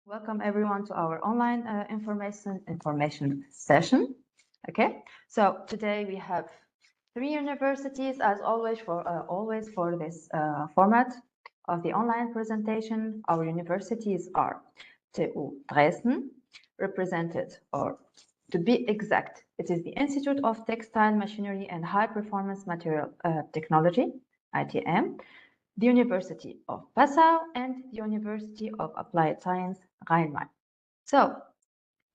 Welcome everyone to our online information session. Okay, so today we have 3 universities as always for this format of the online presentation. Our universities are TU Dresden, represented, or to be exact, it is the Institute of Textile Machinery and High Performance Material Technology, ITM, the University of Passau, and the University of Applied Science, RheinMain. So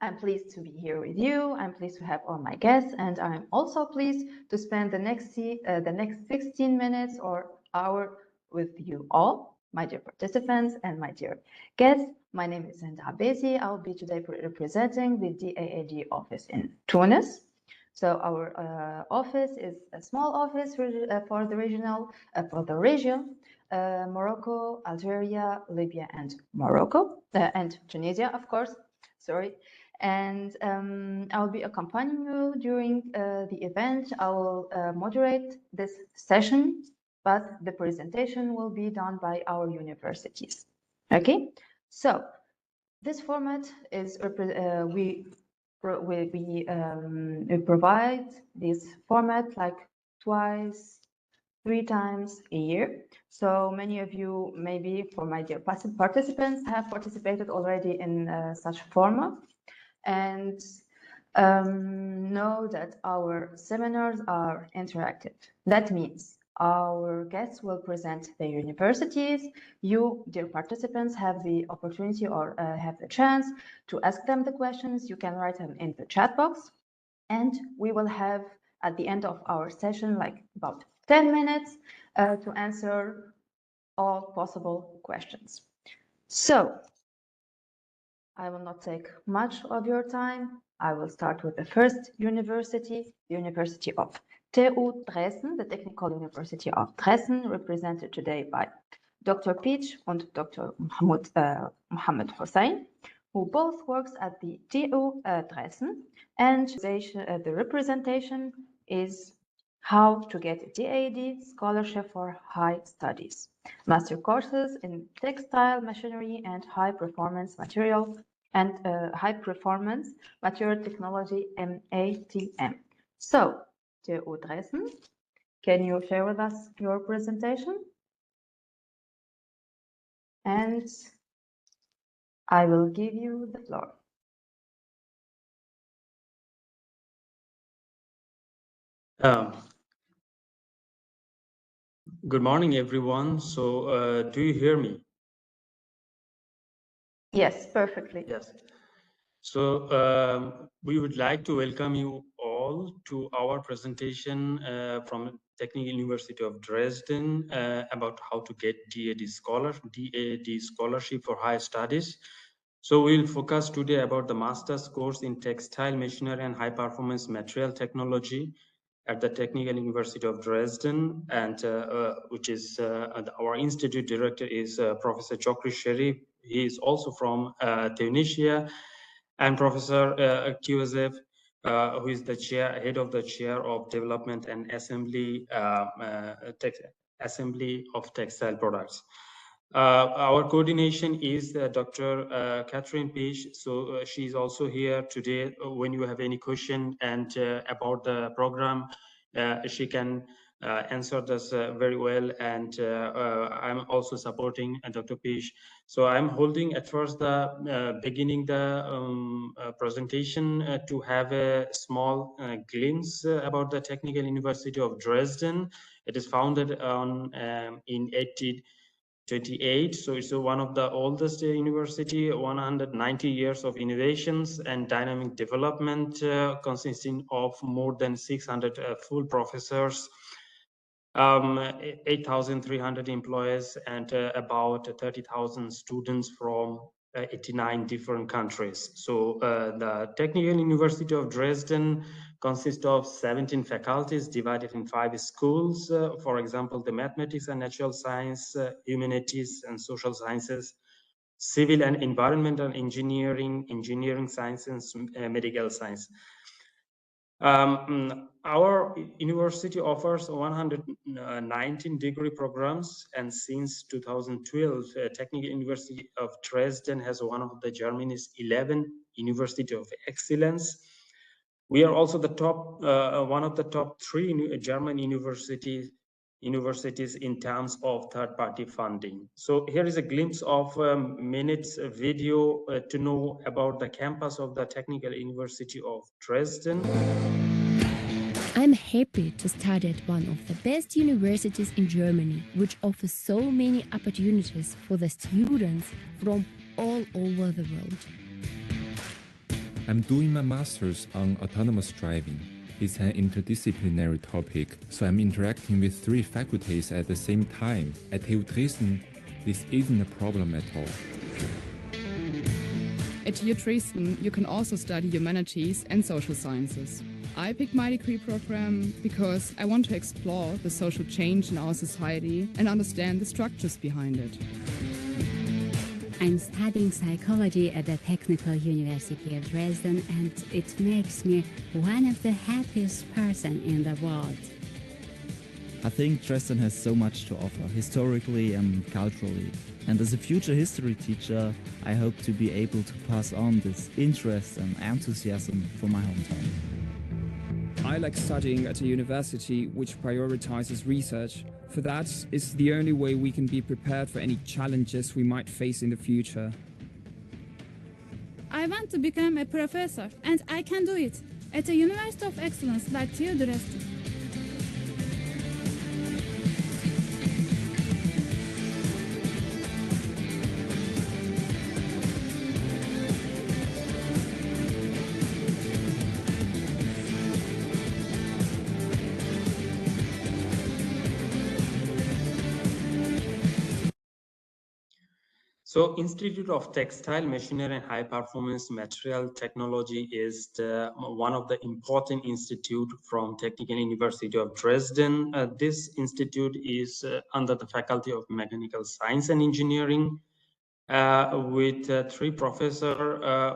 I'm pleased to be here with you. I'm pleased to have all my guests, and I'm also pleased to spend the next 16 minutes or hour with you all, my dear participants and my dear guests. My name is Sandra Besi. I'll be today representing the DAAD office in Tunis. So our office is a small office for the region, Morocco, Algeria, Libya, and Morocco, and Tunisia, of course. Sorry. And I will be accompanying you during the event. I will moderate this session, but the presentation will be done by our universities. Okay, so this format is we provide this format like 3 times a year. So many of you, maybe for my dear participants, have participated already in such format and know that our seminars are interactive. That means our guests will present their universities. You, dear participants, have the opportunity or have the chance to ask them the questions. You can write them in the chat box, and we will have at the end of our session like about 10 minutes to answer all possible questions. So I will not take much of your time. I will start with the first university, the University of TU Dresden, the Technical University of Dresden, represented today by Dr. Peach and Dr. Mohammed Hussein, who both works at the TU Dresden, and the representation is how to get DAAD scholarship for high studies, master courses in textile machinery and high performance material technology, MATM. So, TU Dresden, can you share with us your presentation? And I will give you the floor. Good morning, everyone. So, do you hear me? Yes, perfectly. Yes. So, we would like to welcome you all to our presentation from Technical University of Dresden about how to get DAAD scholarship for higher studies. So we'll focus today about the master's course in textile machinery and high performance material technology at the Technical University of Dresden, and which is our institute director is Professor Chokri Sharif. He is also from Tunisia, and Professor Kiwazef, who is the head of the chair of development and assembly of textile products. Our coordination is Dr. Catherine Peach. So she's also here today. When you have any question and about the program, she can answer this very well. And I'm also supporting Dr. Peach. So I'm holding at first the beginning the presentation to have a small glimpse about the Technical University of Dresden. It is founded on in 1828, so it's one of the oldest university, 190 years of innovations and dynamic development, consisting of more than 600 full professors, 8,300 employees, and about 30,000 students from 89 different countries. So the Technical University of Dresden consists of 17 faculties divided in 5 schools. For example, the mathematics and natural science, humanities and social sciences, civil and environmental engineering, engineering sciences, medical science. Our university offers 119 degree programs, and since 2012, Technical University of Dresden has one of the Germany's 11 University of Excellence. We are also the top, one of the top 3 German universities in terms of third-party funding. So here is a glimpse of minutes video to know about the campus of the Technical University of Dresden. I'm happy to study at one of the best universities in Germany, which offers so many opportunities for the students from all over the world. I'm doing my master's on autonomous driving. It's an interdisciplinary topic, so I'm interacting with 3 faculties at the same time. At TU Dresden, this isn't a problem at all. At TU Dresden, you can also study humanities and social sciences. I picked my degree program because I want to explore the social change in our society and understand the structures behind it. I'm studying psychology at the Technical University of Dresden, and it makes me one of the happiest persons in the world. I think Dresden has so much to offer, historically and culturally. And as a future history teacher, I hope to be able to pass on this interest and enthusiasm for my hometown. I like studying at a university which prioritizes research. For that is the only way we can be prepared for any challenges we might face in the future. I want to become a professor, and I can do it at a University of Excellence like TU Dresden. So Institute of Textile, Machinery and High Performance Material Technology is one of the important institute from Technical University of Dresden. This institute is under the Faculty of Mechanical Science and Engineering with 3 professors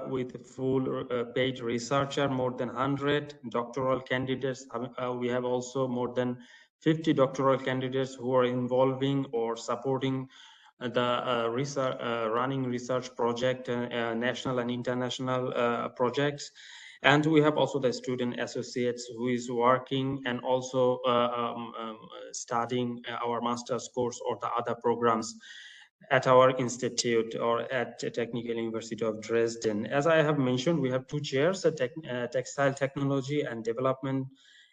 with full paid researcher, more than 100 doctoral candidates. We have also more than 50 doctoral candidates who are involving or supporting the research, running research project, national and international projects. And we have also the student associates who is working and also studying our master's course or the other programs at our institute or at Technical University of Dresden. As I have mentioned, we have 2 chairs, textile technology and development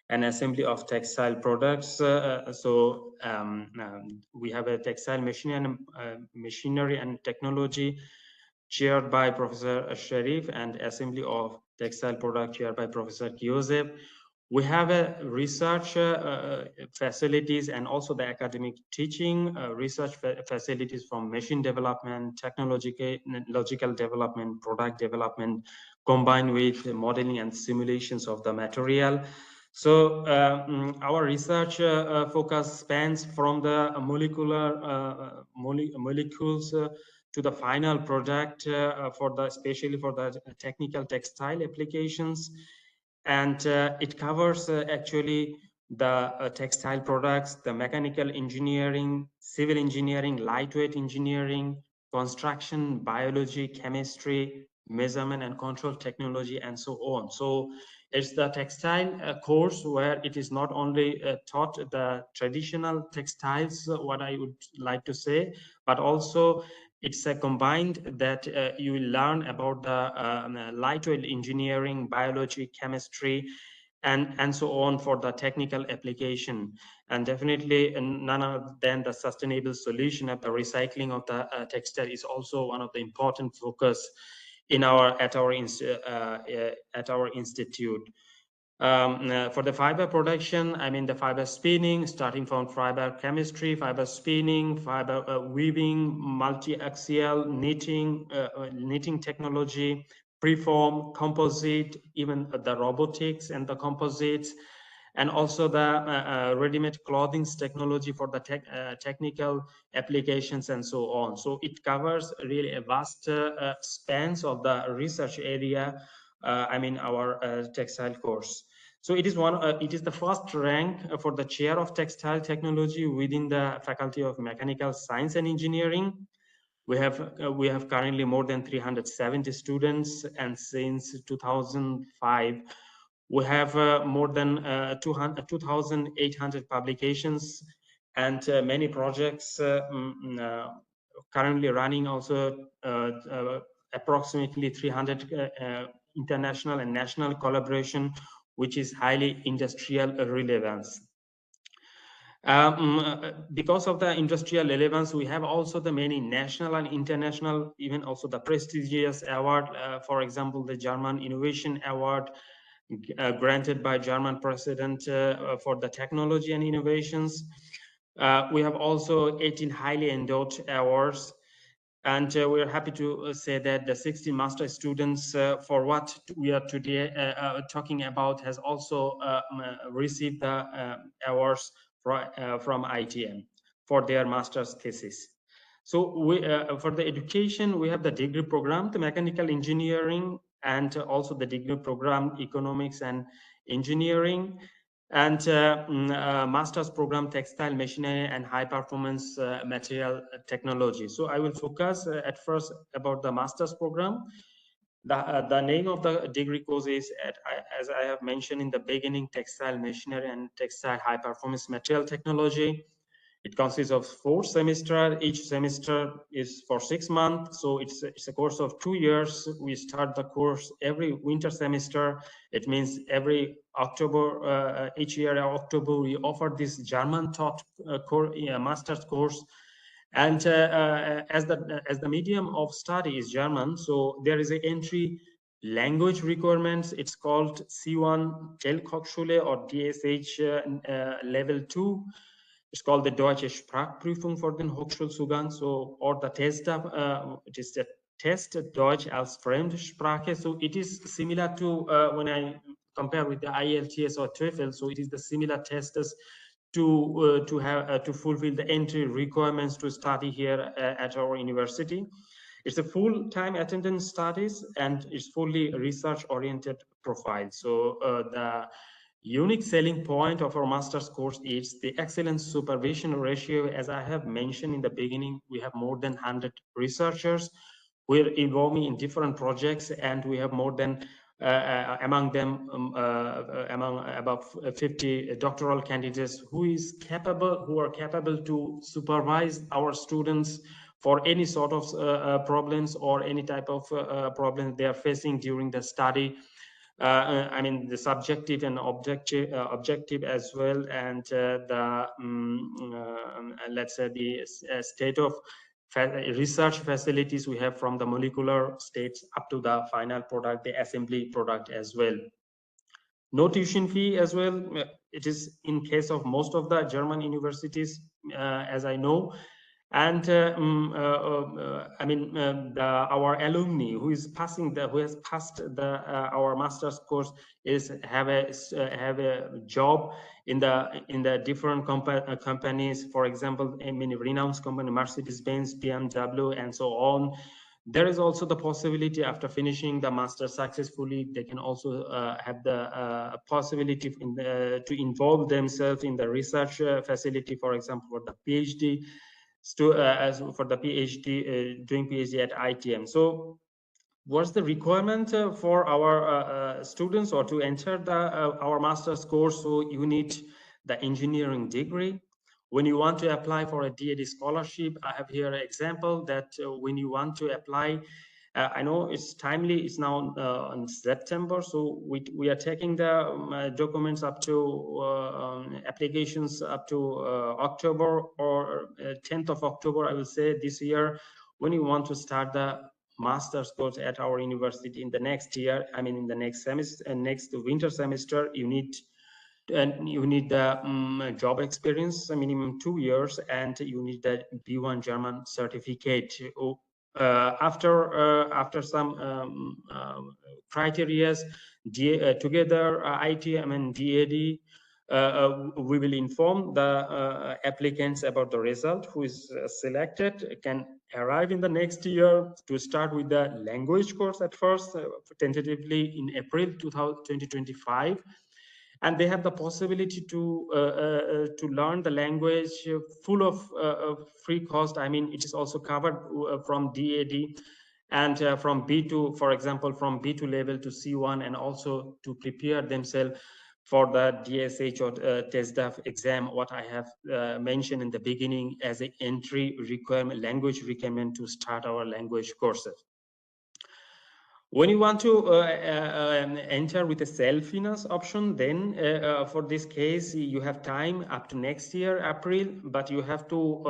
and assembly of textile products. We have a textile machinery and technology chaired by Professor Sharif, and assembly of textile product chaired by Professor Joseph. We have a research facilities and also the academic teaching research facilities from machine development, technological development, product development, combined with modeling and simulations of the material. So our research focus spans from the molecules to the final product especially for the technical textile applications. And it covers actually the textile products, the mechanical engineering, civil engineering, lightweight engineering, construction, biology, chemistry, measurement and control technology, and so on. So it's the textile course where it is not only taught the traditional textiles, what I would like to say, but also it's a combined that you will learn about the lightweight engineering, biology, chemistry, and so on for the technical application. And definitely none other than the sustainable solution of the recycling of the textile is also one of the important focus in at our institute. For the fiber production, I mean the fiber spinning, starting from fiber chemistry, fiber spinning, fiber weaving, multi-axial knitting technology, preform, composite, even the robotics and the composites, and also the ready-made clothing technology for the technical applications and so on. So it covers really a vast spans of the research area, I mean our textile course. So it is the first rank for the chair of textile technology within the Faculty of Mechanical Science and Engineering. We have currently more than 370 students, and since 2005, we have more than 2,800 publications and many projects currently running. Also, approximately 300 international and national collaboration, which is highly industrial relevance. Because of the industrial relevance, we have also the many national and international, even also the prestigious award, for example, the German Innovation Award, granted by German President for the technology and innovations. We have also 18 highly endowed awards, and we are happy to say that the 60 master students for what we are today talking about has also received the awards from ITM for their master's thesis. So we, for the education, we have the degree program, the mechanical engineering, and also the degree program, economics and engineering, and master's program, textile machinery and high performance material technology. So I will focus at first about the master's program. The name of the degree course is, as I have mentioned in the beginning, textile machinery and textile high performance material technology. It consists of 4 semesters. Each semester is for 6 months. So it's a course of 2 years. We start the course every winter semester. It means every October, each year in October, we offer this German taught master's course. And as the medium of study is German, so there is an entry language requirements. It's called C1 Elbhochschule or DSH level 2. It's called the Deutsche Sprachprüfung für den Hochschulzugang, so, or the test of, it is the test Deutsch als Fremdsprache. So it is similar to when I compare with the IELTS or TOEFL. So it is the similar tests to fulfill the entry requirements to study here at our university. It's a full-time attendance studies and it's fully research-oriented profile. So the unique selling point of our master's course is the excellent supervision ratio. As I have mentioned in the beginning, we have more than 100 researchers. We're involving in different projects, and we have more than among them among about 50 doctoral candidates who are capable to supervise our students for any sort of problems or any type of problems they are facing during the study. I mean, the subjective and objective as well, and let's say the state of research facilities we have from the molecular states up to the final product, the assembly product as well. No tuition fee as well. It is in case of most of the German universities, as I know. And I mean, our alumni who has passed our master's course have a job in the different companies. For example, I mean, renowned company Mercedes-Benz, BMW, and so on. There is also the possibility after finishing the master successfully, they can also have the possibility to involve themselves in the research facility, for example, for the PhD. As for the PhD, doing PhD at ITM. So what's the requirement for our students or to enter our master's course? So you need the engineering degree. When you want to apply for a DAD scholarship, I have here an example that when you want to apply, I know it's timely, it's now in September, so we are taking the documents up to applications up to October or 10th of October, I will say, this year. When you want to start the master's course at our university in the next year, I mean in the next semester, next winter semester, you need the job experience, a minimum 2 years, and you need the B1 German certificate. After some criteria, together ITM and DAD, we will inform the applicants about the result. Who is selected can arrive in the next year to start with the language course at first, tentatively in April 2025. and they have the possibility to learn the language full of free cost. I mean, it is also covered from DAD, and from B2, for example, from B2 level to C1, and also to prepare themselves for the DSH or TESDAF exam, what I have mentioned in the beginning as an entry requirement, language requirement to start our language courses. When you want to enter with a self-finance option, then for this case, you have time up to next year, April, but you have to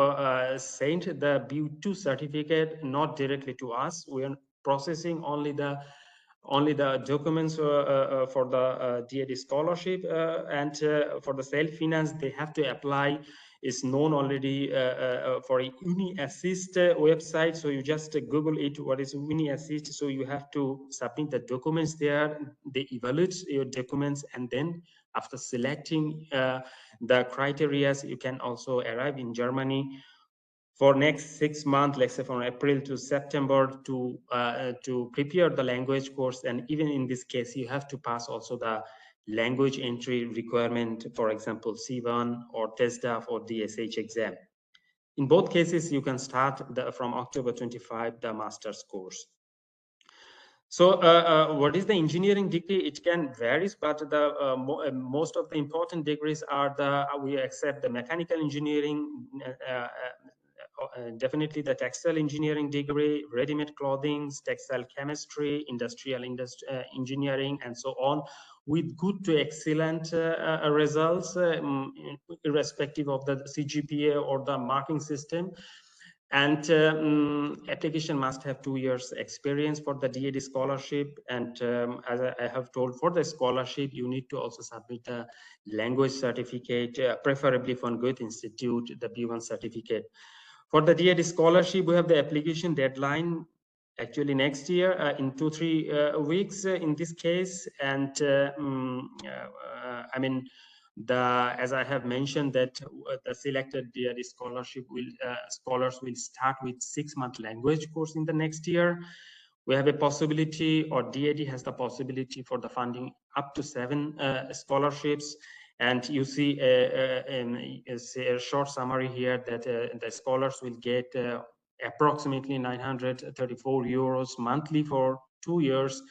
send the B2 certificate not directly to us. We are processing only the documents for the DAD scholarship, and for the self-finance, they have to apply. Is known already for a Uni Assist website. So you just Google it, what is Uni Assist. So you have to submit the documents there. They evaluate your documents, and then after selecting the criteria, you can also arrive in Germany for next 6 months, let's say from April to September, to prepare the language course. And even in this case, you have to pass also the language entry requirement, for example, C1 or TESDAF or DSH exam. In both cases, you can start from October 25, the master's course. So what is the engineering degree? It can vary, but the most of the important degrees are we accept the mechanical engineering, definitely the textile engineering degree, ready-made clothing, textile chemistry, industrial engineering, and so on, with good to excellent results, irrespective of the CGPA or the marking system. And application must have 2 years experience for the DAD scholarship. And as I have told, for the scholarship, you need to also submit a language certificate, preferably from Goethe Institute, the B1 certificate. For the DAD scholarship, we have the application deadline actually next year in 2-3 weeks in this case. And I mean, as I have mentioned, that the selected DAD scholarship scholars will start with 6-month language course in the next year. We have a possibility, or DAD has the possibility for the funding up to 7 scholarships. And you see a short summary here that the scholars will get approximately 934 euros monthly for 2 years.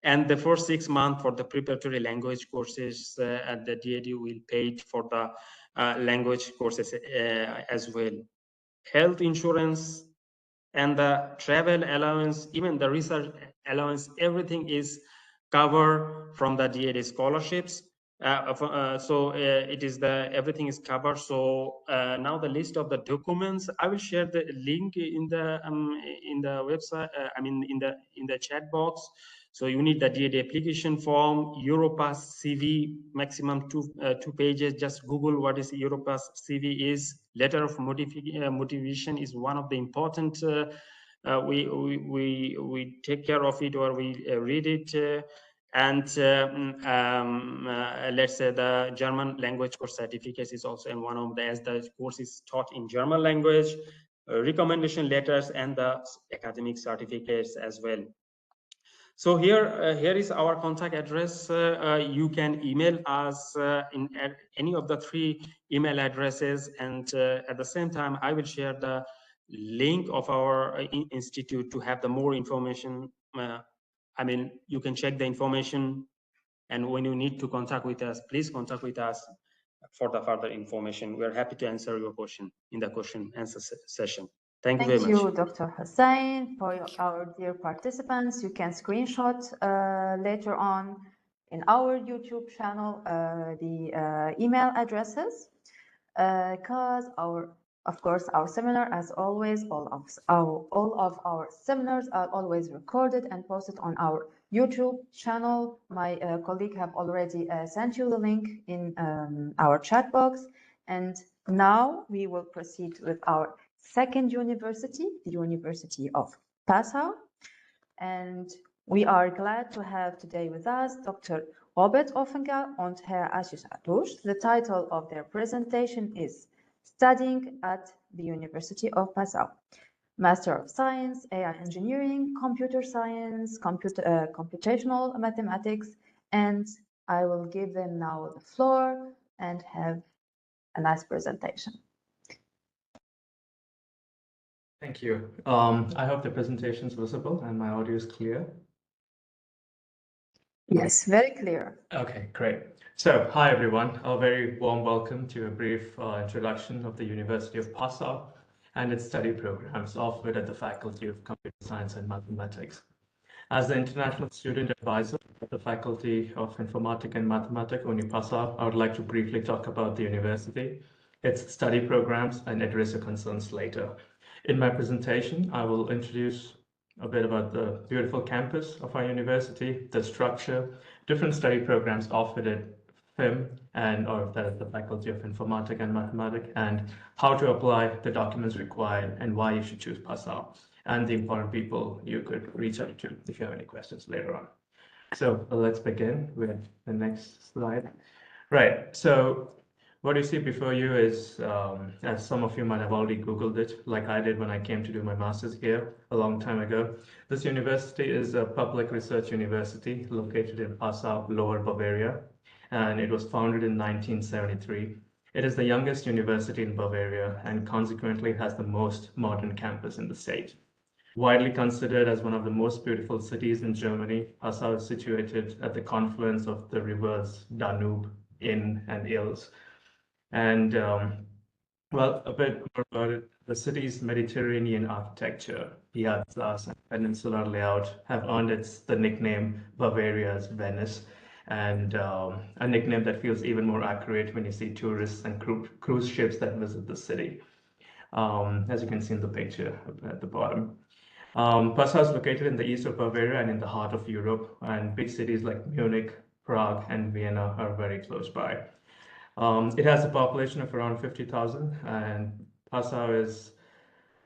And the first 6 months for the preparatory language courses, the DAD will pay for the language courses as well. Health insurance and the travel allowance, even the research allowance, everything is covered from the DAD scholarships. So it is everything is covered. So now the list of the documents, I will share the link in the website. I mean in the chat box. So you need the DAD application form, Europass CV, maximum 2 pages. Just Google what is Europass CV is. Letter of motivation is one of the important. We take care of it, or we read it. And let's say the German language course certificate is also in one of the, as the course is taught in German language, recommendation letters and the academic certificates as well. So here is our contact address. You can email us in any of the 3 email addresses, and at the same time, I will share the link of our institute to have the more information. I mean, you can check the information, and when you need to contact with us, please contact with us for the further information. We're happy to answer your question in the question answer session. Thank you very much. Thank you, Dr. Hussein. For our dear participants, you can screenshot later on in our YouTube channel the email addresses, because of course our seminar, as always, all of our seminars are always recorded and posted on our YouTube channel. My colleague have already sent you the link in our chat box. And now we will proceed with our second university, the University of Passau. And we are glad to have today with us Dr. Robert Offengar and Herr Ashish Atush. The title of their presentation is Studying at the University of Passau. Master of Science, AI Engineering, Computer Science, Computational Mathematics, and I will give them now the floor and have a nice presentation. Thank you. I hope the presentation is visible and my audio is clear. Yes, very clear. Okay, great. So, hi everyone. A very warm welcome to a brief introduction of the University of Passau and its study programs offered at the Faculty of Computer Science and Mathematics. As the International Student Advisor at the Faculty of Informatik and Mathematik, Uni Passau, I would like to briefly talk about the university, its study programs, and address your concerns later. In my presentation, I will introduce a bit about the beautiful campus of our university, the structure, different study programs offered at FIM or that is the Faculty of Informatik and Mathematics, and how to apply the documents required and why you should choose Passau, and the important people you could reach out to if you have any questions later on. So let's begin with the next slide. Right, so what you see before you is, as some of you might have already Googled it, like I did when I came to do my master's here a long time ago. This university is a public research university located in Passau, Lower Bavaria, and it was founded in 1973. It is the youngest university in Bavaria and consequently has the most modern campus in the state. Widely considered as one of the most beautiful cities in Germany, Passau is situated at the confluence of the rivers Danube, Inn, and Ilz. And well, a bit more about it. The city's Mediterranean architecture, piazzas, and peninsular layout have earned the nickname Bavaria's Venice, and a nickname that feels even more accurate when you see tourists and cruise ships that visit the city, as you can see in the picture at the bottom. Passau is located in the east of Bavaria and in the heart of Europe, and big cities like Munich, Prague, and Vienna are very close by. It has a population of around 50,000, and Passau is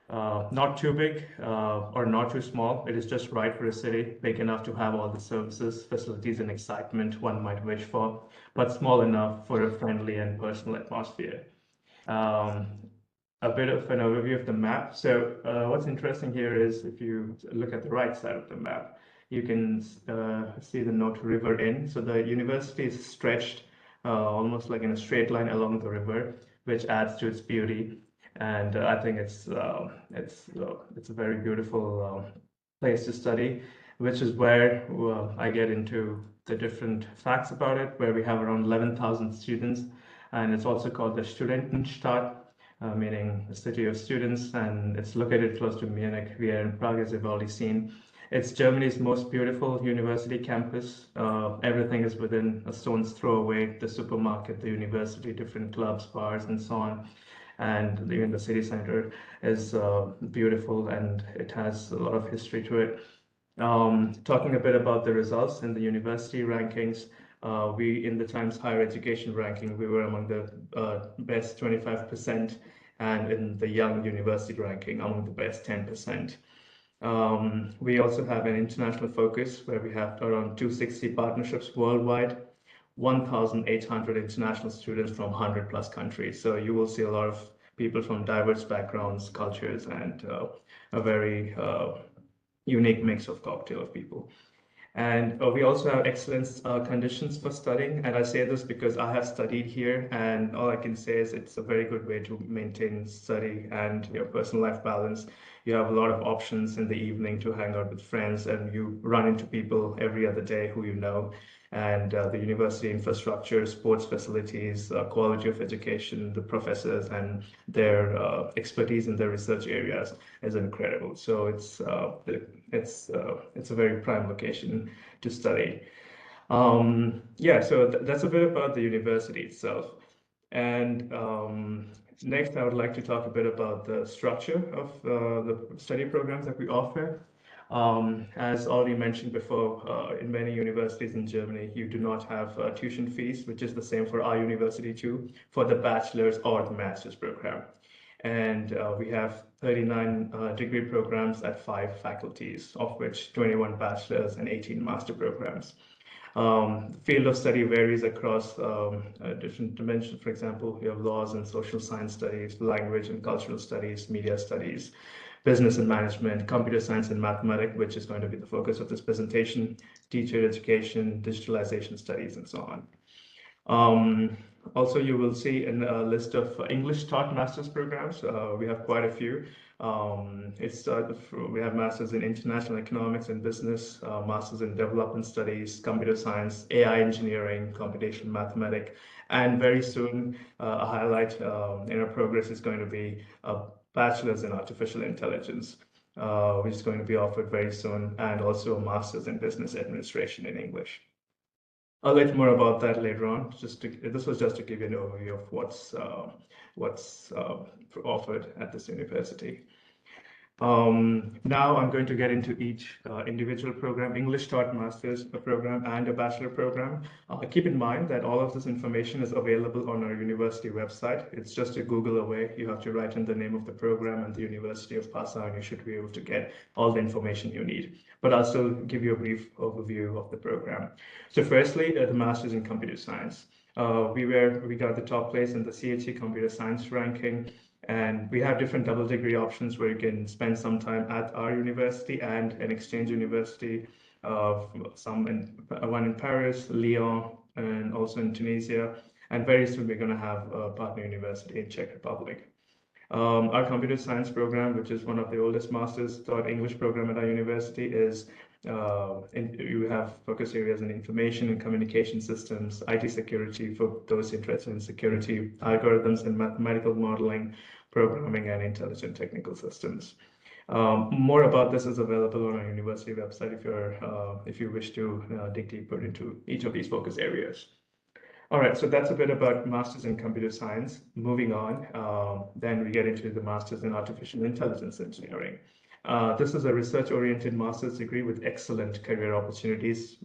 not too big or not too small. It is just right for a city, big enough to have all the services, facilities, and excitement one might wish for, but small enough for a friendly and personal atmosphere. A bit of an overview of the map. So what's interesting here is if you look at the right side of the map, you can see the Not River Inn. So the university is stretched almost like in a straight line along the river, which adds to its beauty. And I think it's a very beautiful place to study, which is where I get into the different facts about it, where we have around 11,000 students, and it's also called the Studentenstadt, meaning the city of students, and it's located close to Munich, Vienna, and Prague, as you've already seen. It's Germany's most beautiful university campus. Everything is within a stone's throw away, the supermarket, the university, different clubs, bars, and so on. And even the city center is beautiful, and it has a lot of history to it. Talking a bit about the results in the university rankings, we, in the Times Higher Education ranking, we were among the best 25%, and in the Young University ranking, among the best 10%. We also have an international focus where we have around 260 partnerships worldwide, 1,800 international students from 100 plus countries. So you will see a lot of people from diverse backgrounds, cultures, and a very unique mix of cocktail of people. And we also have excellent conditions for studying. And I say this because I have studied here, and all I can say is it's a very good way to maintain study and your personal life balance. You have a lot of options in the evening to hang out with friends, and you run into people every other day who you know. And the university infrastructure, sports facilities, quality of education, the professors, and their expertise in their research areas is incredible. So it's a very prime location to study. Yeah, so that's a bit about the university itself. And next, I would like to talk a bit about the structure of the study programs that we offer. As already mentioned before, in many universities in Germany, you do not have tuition fees, which is the same for our university too, for the bachelor's or the master's program. And we have 39 degree programs at 5 faculties, of which 21 bachelor's and 18 master programs. The field of study varies across different dimensions. For example, we have laws and social science studies, language and cultural studies, media studies. business and management, computer science and mathematics, which is going to be the focus of this presentation, teacher education, digitalization studies, and so on. Also, you will see in a list of English taught master's programs. We have quite a few. We have masters in international economics and business, masters in development studies, computer science, AI engineering, computational mathematics, and very soon a highlight in our progress is going to be a bachelor's in artificial intelligence, which is going to be offered very soon, and also a master's in business administration in English. I'll let more about that later on. This was just to give you an overview of what's offered at this university. Now I'm going to get into each individual program, English taught master's program and a bachelor program. Keep in mind that all of this information is available on our university website. It's just a Google away. You have to write in the name of the program and the University of Passau, and you should be able to get all the information you need. But I'll still give you a brief overview of the program. So firstly, the master's in computer science. We got the top place in the CHE computer science ranking. And we have different double degree options where you can spend some time at our university and an exchange university, one in Paris, Lyon, and also in Tunisia. And very soon we're going to have a partner university in Czech Republic. Our computer science program, which is one of the oldest master's taught English program at our university, is you have focus areas in information and communication systems, IT security for those interested in security, algorithms and mathematical modeling, programming, and intelligent technical systems. More about this is available on our university website if you wish to dig deeper into each of these focus areas. All right, so that's a bit about Masters in Computer Science. Moving on, then we get into the Masters in Artificial Intelligence Engineering. This is a research-oriented master's degree with excellent career opportunities,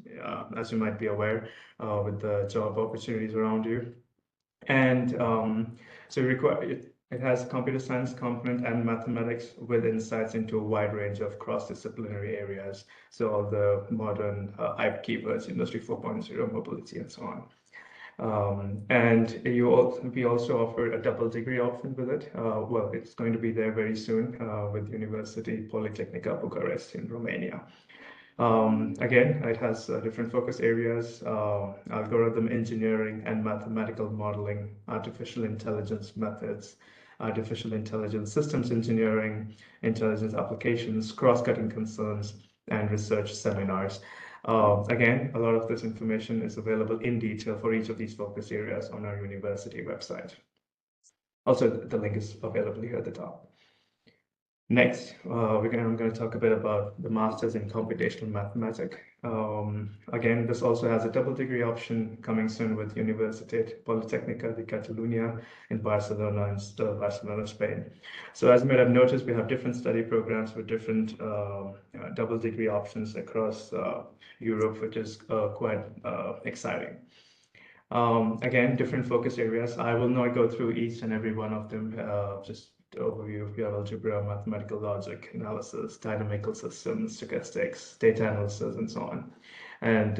as you might be aware, with the job opportunities around you. And so it has a computer science component and mathematics with insights into a wide range of cross-disciplinary areas. So all the modern hype keywords, Industry 4.0, mobility, and so on. And we also offer a double degree option with it. Well, it's going to be there very soon with University Polytechnica Bucharest in Romania. Again, it has different focus areas, algorithm engineering and mathematical modeling, artificial intelligence methods, artificial intelligence systems engineering, intelligence applications, cross-cutting concerns, and research seminars. Again, a lot of this information is available in detail for each of these focus areas on our university website. Also, the link is available here at the top. Next, I'm going to talk a bit about the Masters in Computational Mathematics. Again, this also has a double degree option coming soon with Universitat Politècnica de Catalunya in Barcelona and Barcelona, Spain. So as you might have noticed, we have different study programs with different double degree options across Europe, which is quite exciting. Again, different focus areas. I will not go through each and every one of them, just overview. We have algebra, mathematical logic, analysis, dynamical systems, stochastics, data analysis, and so on. And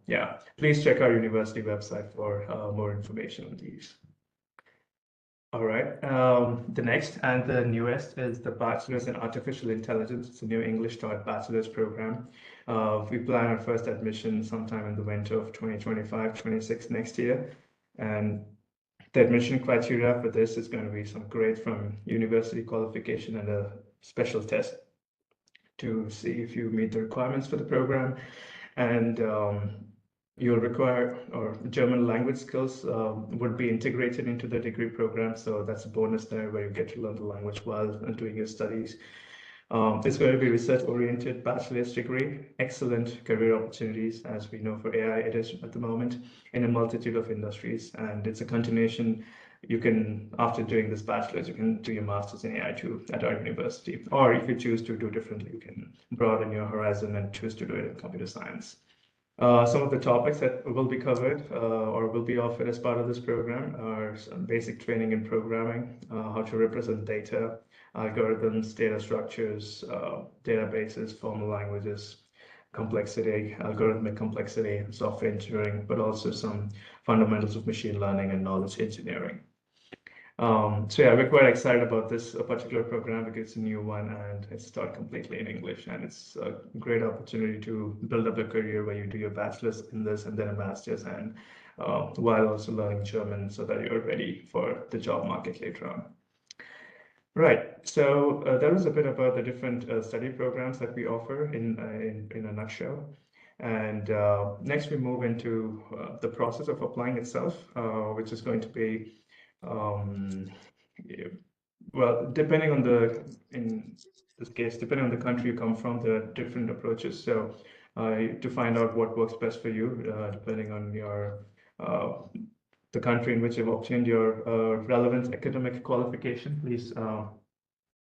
yeah, please check our university website for more information on these. All right, the next and the newest is the Bachelor's in Artificial Intelligence. It's a new English taught bachelor's program. We plan our first admission sometime in the winter of 2025-26 next year. And the admission criteria for this is going to be some grade from university qualification and a special test to see if you meet the requirements for the program. And you'll require, or German language skills would be integrated into the degree program. So that's a bonus there where you get to learn the language while doing your studies. It's going to be research-oriented bachelor's degree, excellent career opportunities, as we know for AI it is at the moment, in a multitude of industries. And it's a continuation. You can, after doing this bachelor's, you can do your master's in AI too at our university. Or if you choose to do differently, you can broaden your horizon and choose to do it in computer science. Some of the topics that will be covered or will be offered as part of this program are some basic training in programming, how to represent data, algorithms, data structures, databases, formal languages, complexity, algorithmic complexity, software engineering, but also some fundamentals of machine learning and knowledge engineering. So yeah, we're quite excited about this particular program because it's a new one and it's taught completely in English, and it's a great opportunity to build up a career where you do your bachelor's in this and then a master's, and while also learning German so that you're ready for the job market later on. Right, so that was a bit about the different study programs that we offer in a nutshell. And next we move into the process of applying itself, which is going to be well, depending on in this case, depending on the country you come from, there are different approaches. So to find out what works best for you, depending on your the country in which you've obtained your relevant academic qualification, please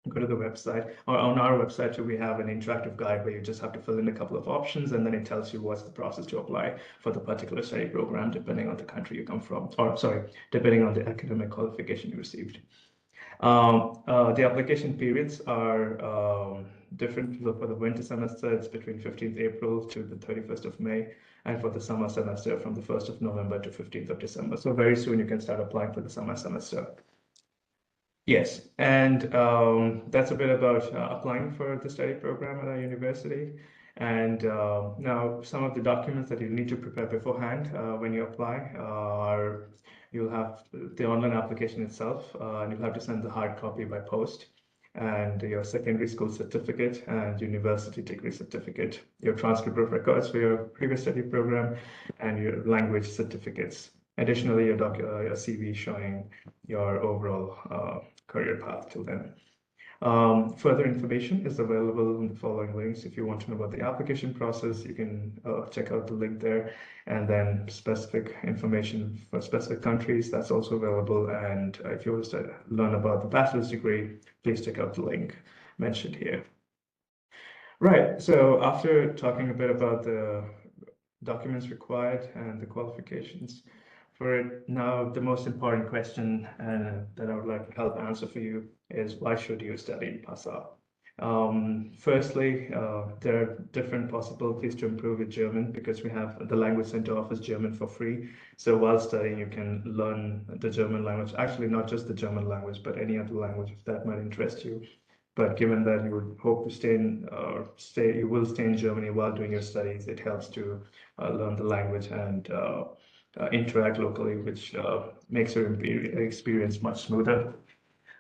go to the website. Or on our website, we have an interactive guide where you just have to fill in a couple of options, and then it tells you what's the process to apply for the particular study program, depending on the country you come from, or sorry, depending on the academic qualification you received. The application periods are different. For the winter semester, it's between 15th April to the 31st of May, and for the summer semester, from the 1st of November to 15th of December. So very soon you can start applying for the summer semester. Yes, and that's a bit about applying for the study program at our university. And now some of the documents that you need to prepare beforehand when you apply are, you'll have the online application itself, and you'll have to send the hard copy by post, and your secondary school certificate and university degree certificate, your transcript of records for your previous study program, and your language certificates. Additionally, your CV showing your overall career path till then. Further information is available in the following links. If you want to know about the application process, you can check out the link there, and then specific information for specific countries, that's also available. And if you want to learn about the bachelor's degree, please check out the link mentioned here. Right, so after talking a bit about the documents required and the qualifications for it, now the most important question that I would like to help answer for you is, why should you study in Passau? Firstly, there are different possibilities to improve your German, because we have the Language Center offers German for free. So while studying, you can learn the German language, actually not just the German language, but any other language if that might interest you. But given that you would hope to you will stay in Germany while doing your studies, it helps to learn the language and interact locally, which makes your experience much smoother.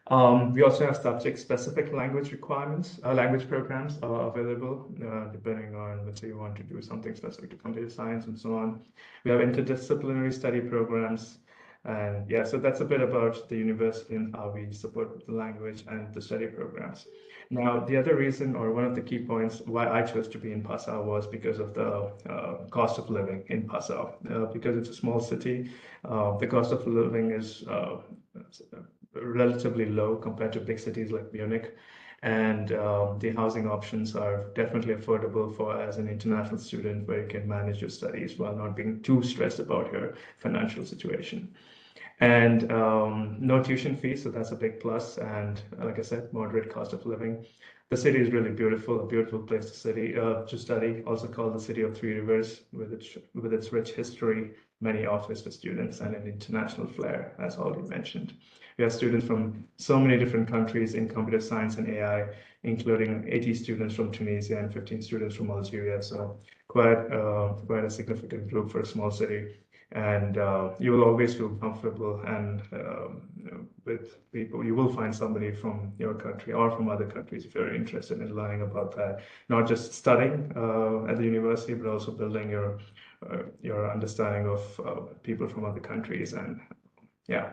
We also have subject-specific language requirements, language programs are available, depending on whether you want to do something specific to computer science and so on. We have interdisciplinary study programs. And yeah, so that's a bit about the university and how we support the language and the study programs. Now, the other reason, or one of the key points why I chose to be in Passau, was because of the cost of living in Passau. Because it's a small city, the cost of living is relatively low compared to big cities like Munich. And the housing options are definitely affordable for as an international student, where you can manage your studies while not being too stressed about your financial situation. And no tuition fees, so that's a big plus. And like I said, moderate cost of living. The city is really beautiful, a beautiful place to study, also called the City of Three Rivers, with its rich history, many offers for students, and an international flair, as already mentioned. We have students from so many different countries in computer science and AI, including 80 students from Tunisia and 15 students from Algeria. So quite a significant group for a small city. And you will always feel comfortable and with people. You will find somebody from your country or from other countries if you're interested in learning about that. Not just studying at the university, but also building your understanding of people from other countries, and yeah,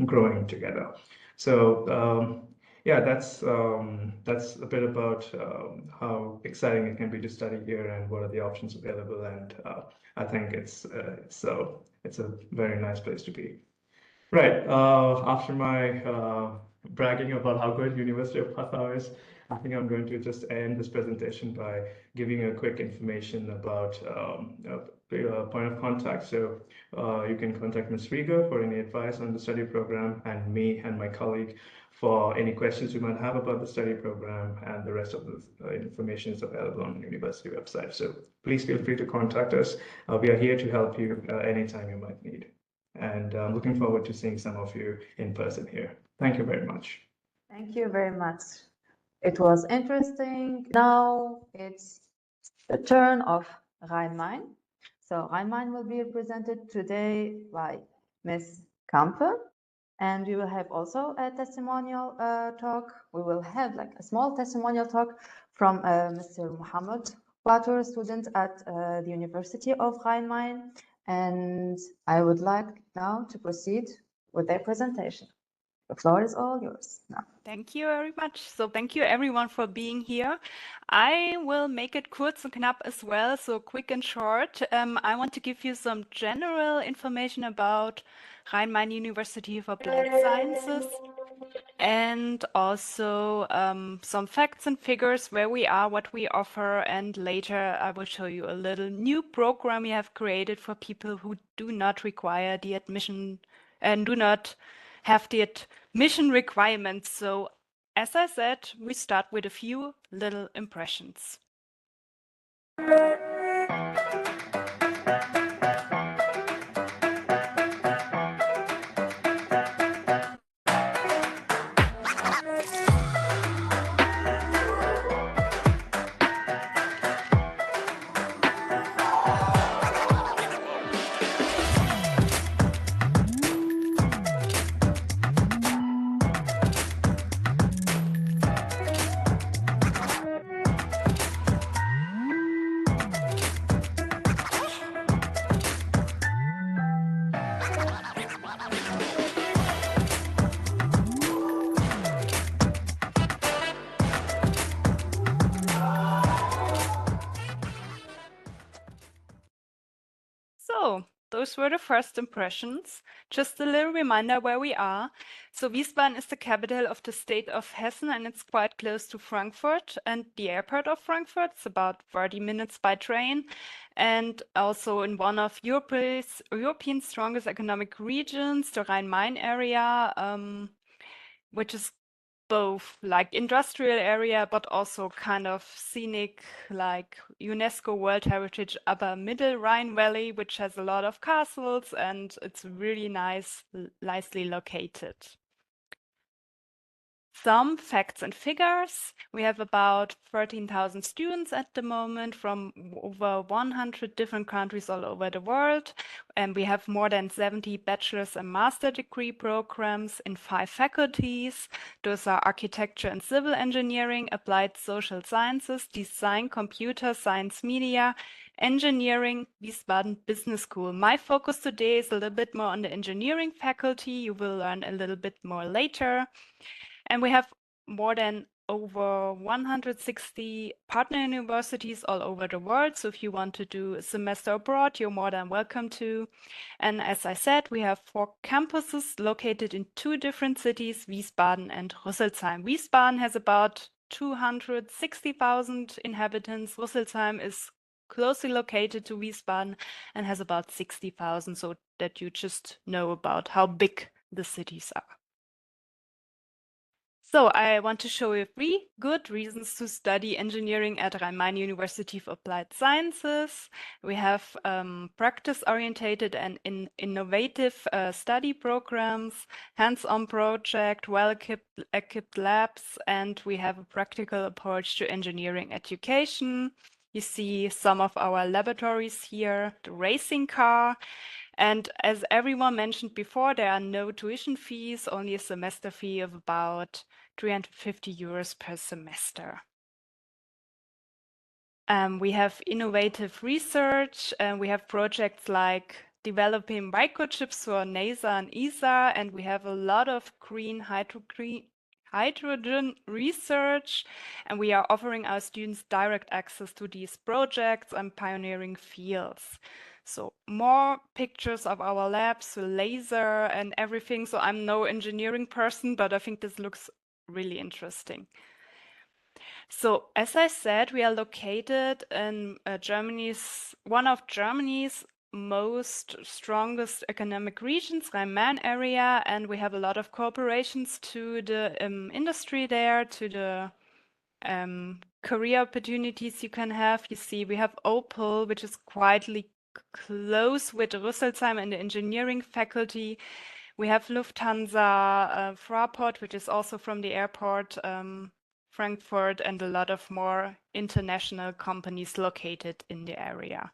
growing together. So yeah, that's a bit about how exciting it can be to study here and what are the options available. And I think it's a very nice place to be. Right. After my bragging about how good University of Passau is, I think I'm going to just end this presentation by giving a quick information about point of contact. So you can contact Ms. Rieger for any advice on the study program, and me and my colleague for any questions you might have about the study program, and the rest of the information is available on the university website. So please feel free to contact us. We are here to help you anytime you might need. And I'm looking forward to seeing some of you in person here. Thank you very much. Thank you very much. It was interesting. Now it's the turn of Rhein-Main. So Rhein-Main will be represented today by Ms. Kampe, and we will have also a testimonial talk. We will have like a small testimonial talk from Mr. Muhammad Batur, student at the University of Rhein-Main. And I would like now to proceed with their presentation. The floor is all yours now. Thank you very much. So thank you everyone for being here. I will make it kurz and knapp as well, so quick and short. I want to give you some general information about Rhein-Main University of Applied Sciences and also some facts and figures where we are, what we offer, and later I will show you a little new program we have created for people who do not require the admission and do not have the admission requirements. So as I said, we start with a few little impressions. So those were the first impressions. Just a little reminder where we are. So Wiesbaden is the capital of the state of Hessen, and it's quite close to Frankfurt and the airport of Frankfurt. It's about 30 minutes by train, and also in one of Europe's strongest economic regions, the Rhine-Main area, which is both like industrial area, but also kind of scenic, like UNESCO World Heritage Upper Middle Rhine Valley, which has a lot of castles, and it's really nicely located. Some facts and figures. We have about 13,000 students at the moment from over 100 different countries all over the world. And we have more than 70 bachelor's and master degree programs in 5 faculties. Those are architecture and civil engineering, applied social sciences, design, computer science, media, engineering, Wiesbaden Business School. My focus today is a little bit more on the engineering faculty. You will learn a little bit more later. And we have more than over 160 partner universities all over the world. So if you want to do a semester abroad, you're more than welcome to. And as I said, we have 4 campuses located in 2 different cities, Wiesbaden and Rüsselsheim. Wiesbaden has about 260,000 inhabitants. Rüsselsheim is closely located to Wiesbaden and has about 60,000, so that you just know about how big the cities are. So I want to show you 3 good reasons to study engineering at Rhein-Main University of Applied Sciences. We have practice-oriented and innovative study programs, hands-on project, well-equipped labs, and we have a practical approach to engineering education. You see some of our laboratories here, the racing car. And as everyone mentioned before, there are no tuition fees, only a semester fee of about 350 euros per semester. We have innovative research, and we have projects like developing microchips for NASA and ESA, and we have a lot of green hydrogen research, and we are offering our students direct access to these projects and pioneering fields. So more pictures of our labs, laser and everything. So I'm no engineering person, but I think this looks really interesting. So as I said, we are located in one of Germany's most strongest economic regions, Rhine-Main area, and we have a lot of cooperations to the industry there, to the career opportunities you can have. You see, we have Opel, which is close with Rüsselsheim in the engineering faculty. We have Lufthansa, Fraport, which is also from the airport, Frankfurt, and a lot of more international companies located in the area.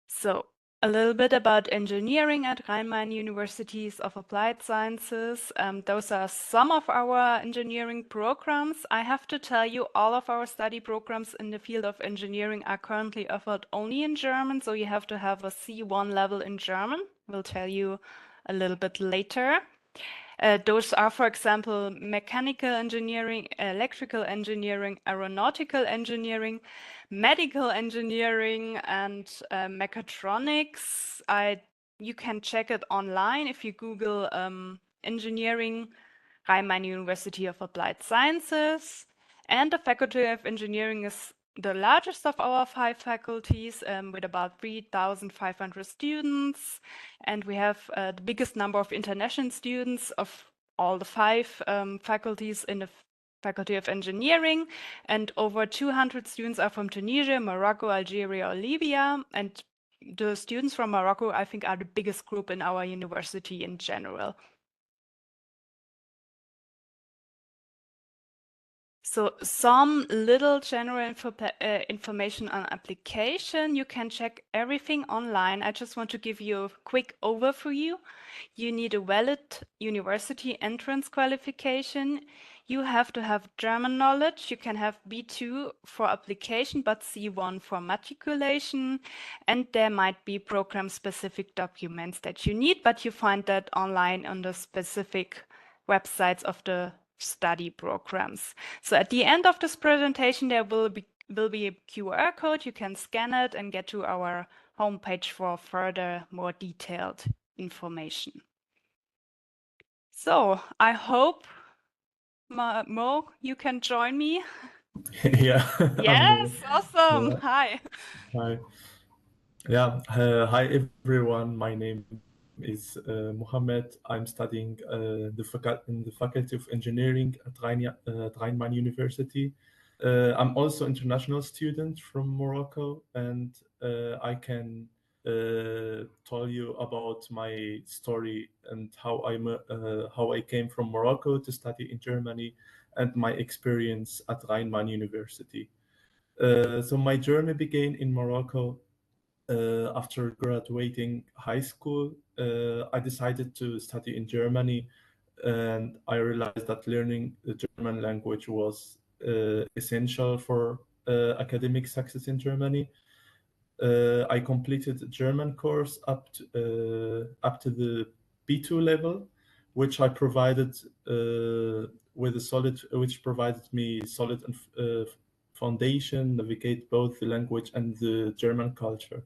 So a little bit about engineering at Rhine-Main Universities of Applied Sciences. Those are some of our engineering programs. I have to tell you, all of our study programs in the field of engineering are currently offered only in German, so you have to have a C1 level in German. We'll tell you a little bit later. Those are, for example, mechanical engineering, electrical engineering, aeronautical engineering, medical engineering, and mechatronics. You can check it online if you Google engineering, Rhine-Main University of Applied Sciences. And the Faculty of Engineering is the largest of our 5 faculties with about 3,500 students. And we have the biggest number of international students of all the 5 faculties in the Faculty of Engineering. And over 200 students are from Tunisia, Morocco, Algeria, or Libya. And the students from Morocco, I think, are the biggest group in our university in general. So some little general information on application. You can check everything online. I just want to give you a quick overview. You need a valid university entrance qualification. You have to have German knowledge. You can have B2 for application, but C1 for matriculation. And there might be program-specific documents that you need, but you find that online on the specific websites of the study programs. So at the end of this presentation, there will be a QR code. You can scan it and get to our homepage for further, more detailed information. So I hope, Mo, you can join me. Yeah. Yes, awesome. Yeah. Hi. Hi. Yeah. Hi, everyone. My name is Mohammed. I'm studying in the Faculty of Engineering at RheinMain University. I'm also an international student from Morocco, and I can tell you about my story and how I came from Morocco to study in Germany and my experience at RheinMain University. So my journey began in Morocco. After graduating high school, I decided to study in Germany, and I realized that learning the German language was essential for academic success in Germany. I completed a German course up to the B2 level, which provided me solid foundation, navigate both the language and the German culture.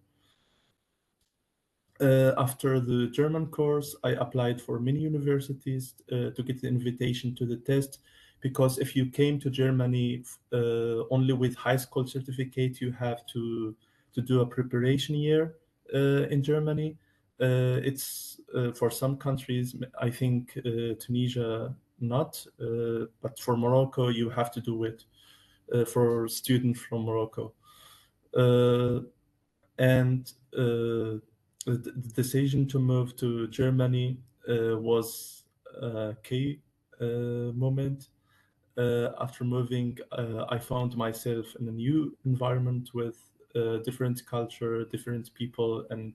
After the German course, I applied for many universities to get the invitation to the test, because if you came to Germany only with high school certificate, you have to do a preparation year in Germany. It's for some countries, I think Tunisia not, but for Morocco, you have to do it for students from Morocco. And the decision to move to Germany was a key moment. After moving, I found myself in a new environment with different culture, different people, and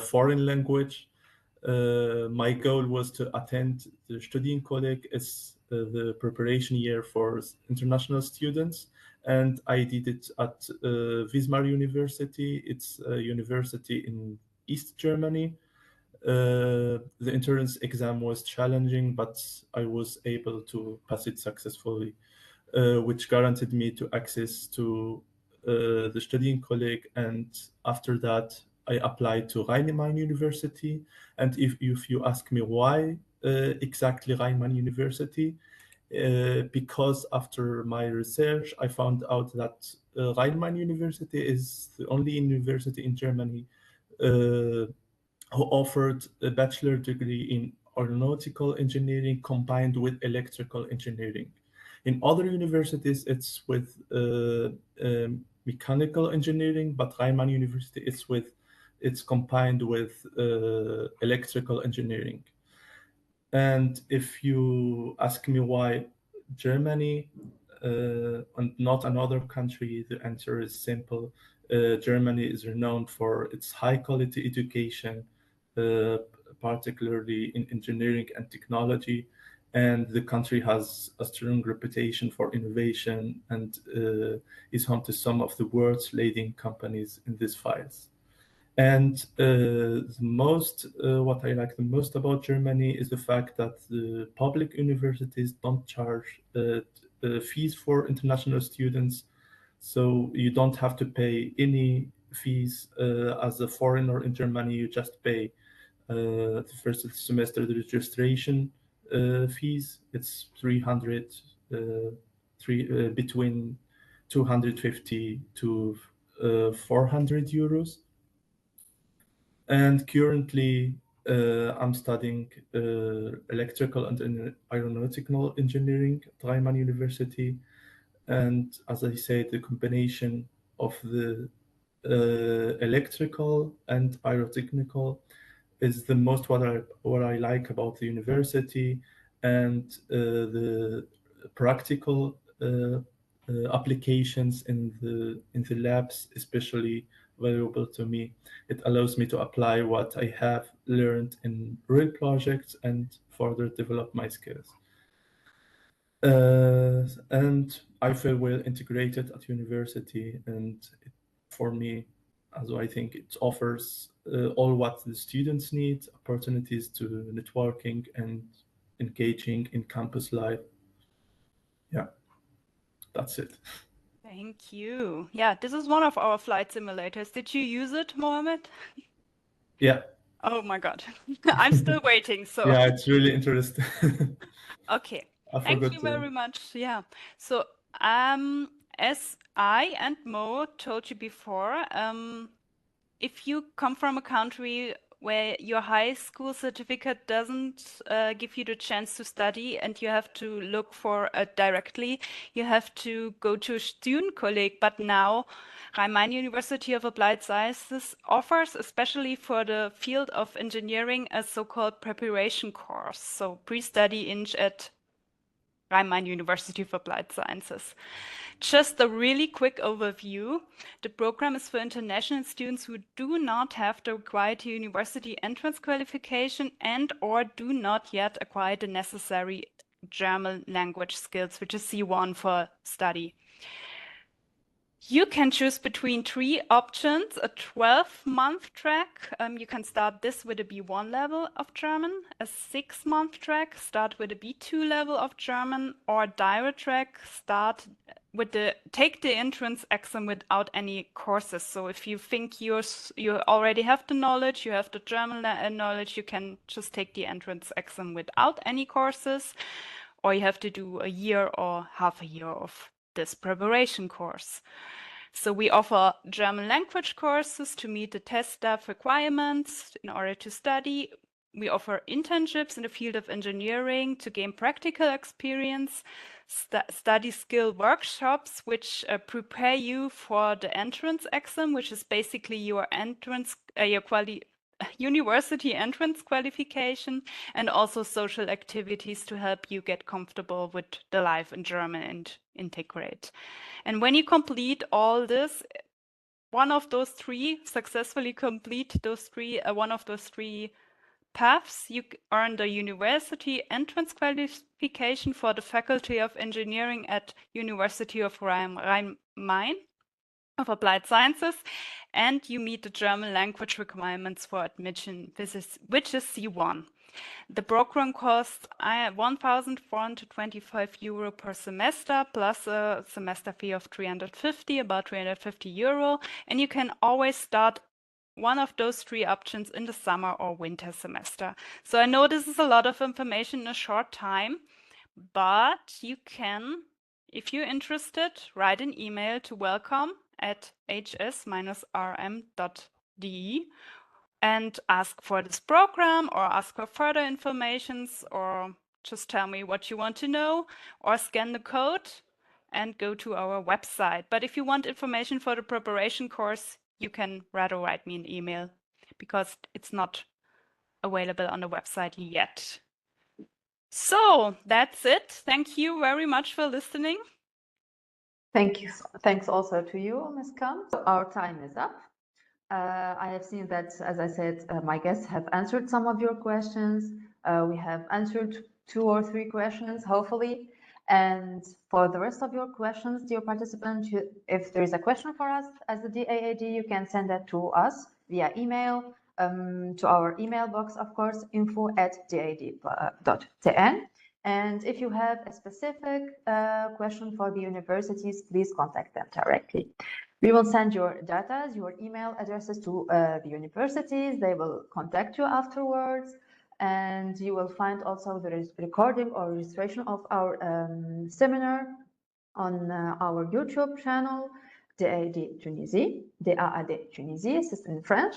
foreign language. My goal was to attend the Studienkolleg. It's the preparation year for international students, and I did it at Wismar University. It's a university in East Germany. The entrance exam was challenging, but I was able to pass it successfully, which guaranteed me to access to the Studienkolleg. And after that, I applied to RheinMain University. And if you ask me why exactly RheinMain University, because after my research, I found out that RheinMain University is the only university in Germany who offered a bachelor degree in aeronautical engineering combined with electrical engineering. In other universities, it's with mechanical engineering, but RheinMain University, it's combined with electrical engineering. And if you ask me why Germany and not another country, the answer is simple. Germany is renowned for its high quality education, particularly in engineering and technology. And the country has a strong reputation for innovation and is home to some of the world's leading companies in these fields. And what I like the most about Germany is the fact that the public universities don't charge fees for international students. So you don't have to pay any fees as a foreigner in Germany. You just pay the first semester the registration fees. It's 300, between 250 to 400 euros. And currently, I'm studying electrical and aeronautical engineering at RheinMain University. And as I said, the combination of the electrical and aerotechnical is the most what I like about the university, and the practical applications in the labs, especially valuable to me. It allows me to apply what I have learned in real projects and further develop my skills. And I feel well integrated at university, and for me, as I think it offers all what the students need, opportunities to networking and engaging in campus life. Yeah, that's it. Thank you. Yeah, this is one of our flight simulators. Did you use it, Mohammed? Yeah. Oh my God. I'm still waiting. So yeah, it's really interesting. okay. I Thank forgot you to- very much. Yeah. So as I and Mo told you before, if you come from a country where your high school certificate doesn't give you the chance to study and you have to look for it directly, you have to go to a student colleague. But now RheinMain University of Applied Sciences offers, especially for the field of engineering, a so-called preparation course. So pre-study at RheinMain University of Applied Sciences. Just a really quick overview. The program is for international students who do not have the required university entrance qualification and/or do not yet acquire the necessary German language skills, which is C1 for study. You can choose between 3 options, a 12-month track. You can start this with a B1 level of German, a 6-month track, start with a B2 level of German, or direct track, take the entrance exam without any courses. So if you think you already have the knowledge, you have the German knowledge, you can just take the entrance exam without any courses, or you have to do a year or half a year of this preparation course. So we offer German language courses to meet the test staff requirements in order to study. We offer internships in the field of engineering to gain practical experience, study skill workshops, which prepare you for the entrance exam, which is basically your university entrance qualification, and also social activities to help you get comfortable with the life in German and integrate. And when you complete all this, successfully complete one of those three paths, you earn the university entrance qualification for the Faculty of Engineering at University of RheinMain of Applied Sciences, and you meet the German language requirements for admission, which is C1. The program costs 1,425 euro per semester, plus a semester fee of about 350 euro, and you can always start one of those 3 options in the summer or winter semester. So I know this is a lot of information in a short time, but you can, if you're interested, write an email to welcome@hs-rm.de and ask for this program or ask for further informations or just tell me what you want to know or scan the code and go to our website. But if you want information for the preparation course, you can rather write me an email because it's not available on the website yet. So that's it. Thank you very much for listening. Thank you. Thanks also to you, Ms. Kamp. Our time is up. I have seen that, as I said, my guests have answered some of your questions. We have answered 2 or 3 questions, hopefully. And for the rest of your questions, dear participants, if there is a question for us as the DAAD, you can send that to us via email, to our email box, of course, info@daad.tn. And if you have a specific question for the universities, please contact them directly. We will send your data, your email addresses to the universities. They will contact you afterwards. And you will find also the recording or registration of our seminar on our YouTube channel, DAAD Tunisie, DAAD Tunisie, this is in French.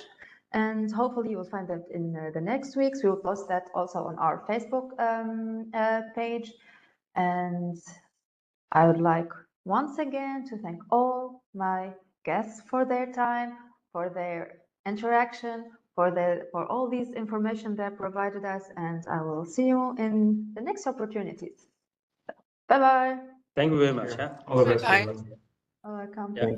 And hopefully you will find that in the next weeks. We will post that also on our Facebook page. And I would like once again to thank all my guests for their time, for their interaction, for all these information they provided us, and I will see you in the next opportunities. Bye-bye. Thank you very much. All the best. Welcome. Yeah.